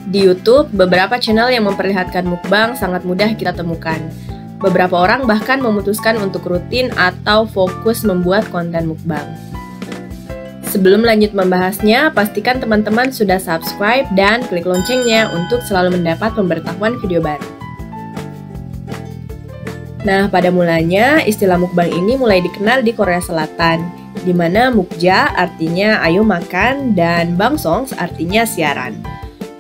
Di YouTube, beberapa channel yang memperlihatkan mukbang sangat mudah kita temukan. Beberapa orang bahkan memutuskan untuk rutin atau fokus membuat konten mukbang. Sebelum lanjut membahasnya, pastikan teman-teman sudah subscribe dan klik loncengnya untuk selalu mendapat pemberitahuan video baru. Nah, pada mulanya, istilah mukbang ini mulai dikenal di Korea Selatan, di mana mukja artinya ayo makan dan bangsongs artinya siaran.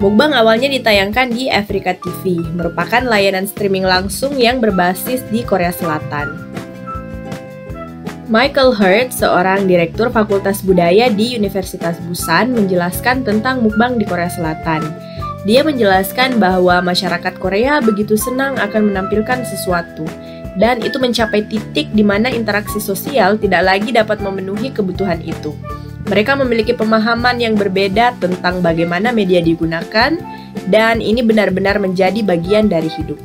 Mukbang awalnya ditayangkan di Afrika TV, merupakan layanan streaming langsung yang berbasis di Korea Selatan. Michael Hurt, seorang direktur Fakultas Budaya di Universitas Busan, menjelaskan tentang mukbang di Korea Selatan. Dia menjelaskan bahwa masyarakat Korea begitu senang akan menampilkan sesuatu, dan itu mencapai titik di mana interaksi sosial tidak lagi dapat memenuhi kebutuhan itu. Mereka memiliki pemahaman yang berbeda tentang bagaimana media digunakan, dan ini benar-benar menjadi bagian dari hidup.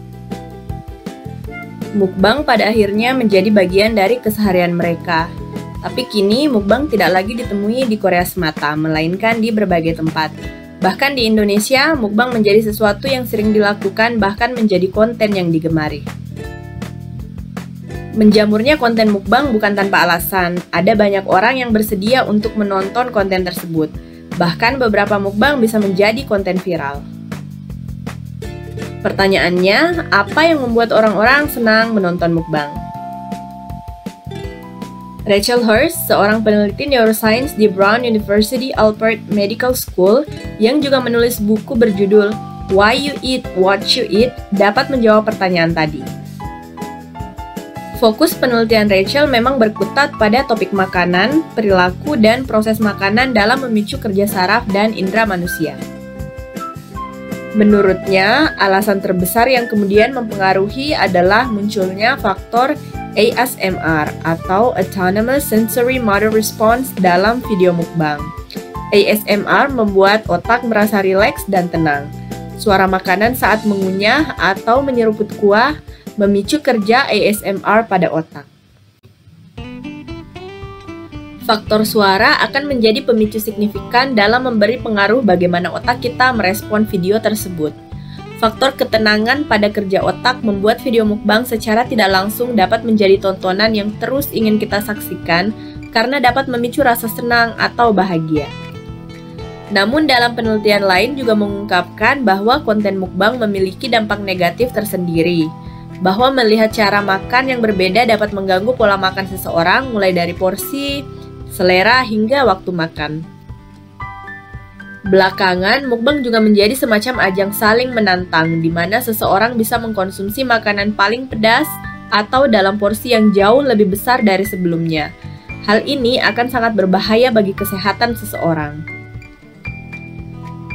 Mukbang pada akhirnya menjadi bagian dari keseharian mereka. Tapi kini mukbang tidak lagi ditemui di Korea semata, melainkan di berbagai tempat. Bahkan di Indonesia, mukbang menjadi sesuatu yang sering dilakukan, bahkan menjadi konten yang digemari. Menjamurnya konten mukbang bukan tanpa alasan. Ada banyak orang yang bersedia untuk menonton konten tersebut. Bahkan beberapa mukbang bisa menjadi konten viral. Pertanyaannya, apa yang membuat orang-orang senang menonton mukbang? Rachel Hurst, seorang peneliti neuroscience di Brown University Alpert Medical School yang juga menulis buku berjudul Why You Eat What You Eat, dapat menjawab pertanyaan tadi. Fokus penelitian Rachel memang berkutat pada topik makanan, perilaku, dan proses makanan dalam memicu kerja saraf dan indera manusia. Menurutnya, alasan terbesar yang kemudian mempengaruhi adalah munculnya faktor ASMR atau Autonomous Sensory Motor Response dalam video mukbang. ASMR membuat otak merasa rileks dan tenang. Suara makanan saat mengunyah atau menyeruput kuah memicu kerja ASMR pada otak. Faktor suara akan menjadi pemicu signifikan dalam memberi pengaruh bagaimana otak kita merespon video tersebut. Faktor ketenangan pada kerja otak membuat video mukbang secara tidak langsung dapat menjadi tontonan yang terus ingin kita saksikan karena dapat memicu rasa senang atau bahagia. Namun dalam penelitian lain juga mengungkapkan bahwa konten mukbang memiliki dampak negatif tersendiri, bahwa melihat cara makan yang berbeda dapat mengganggu pola makan seseorang mulai dari porsi, selera, hingga waktu makan. Belakangan, mukbang juga menjadi semacam ajang saling menantang di mana seseorang bisa mengkonsumsi makanan paling pedas atau dalam porsi yang jauh lebih besar dari sebelumnya. Hal ini akan sangat berbahaya bagi kesehatan seseorang.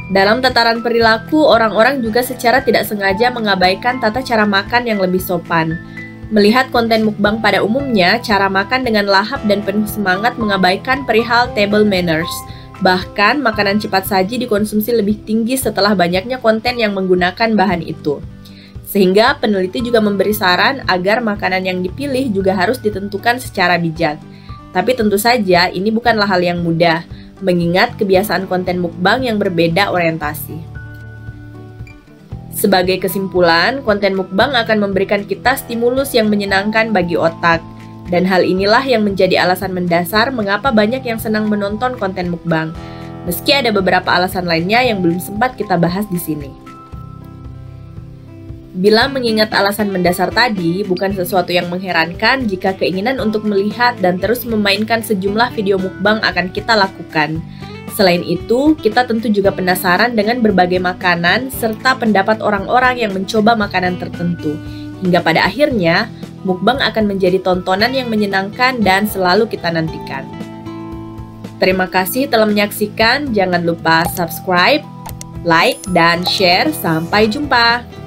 Dalam tataran perilaku, orang-orang juga secara tidak sengaja mengabaikan tata cara makan yang lebih sopan. Melihat konten mukbang pada umumnya, cara makan dengan lahap dan penuh semangat mengabaikan perihal table manners. Bahkan, makanan cepat saji dikonsumsi lebih tinggi setelah banyaknya konten yang menggunakan bahan itu. Sehingga peneliti juga memberi saran agar makanan yang dipilih juga harus ditentukan secara bijak. Tapi tentu saja ini bukanlah hal yang mudah, mengingat kebiasaan konten mukbang yang berbeda orientasi. Sebagai kesimpulan, konten mukbang akan memberikan kita stimulus yang menyenangkan bagi otak, dan hal inilah yang menjadi alasan mendasar mengapa banyak yang senang menonton konten mukbang, meski ada beberapa alasan lainnya yang belum sempat kita bahas di sini. Bila mengingat alasan mendasar tadi, bukan sesuatu yang mengherankan jika keinginan untuk melihat dan terus memainkan sejumlah video mukbang akan kita lakukan. Selain itu, kita tentu juga penasaran dengan berbagai makanan serta pendapat orang-orang yang mencoba makanan tertentu. Hingga pada akhirnya, mukbang akan menjadi tontonan yang menyenangkan dan selalu kita nantikan. Terima kasih telah menyaksikan, jangan lupa subscribe, like, dan share. Sampai jumpa!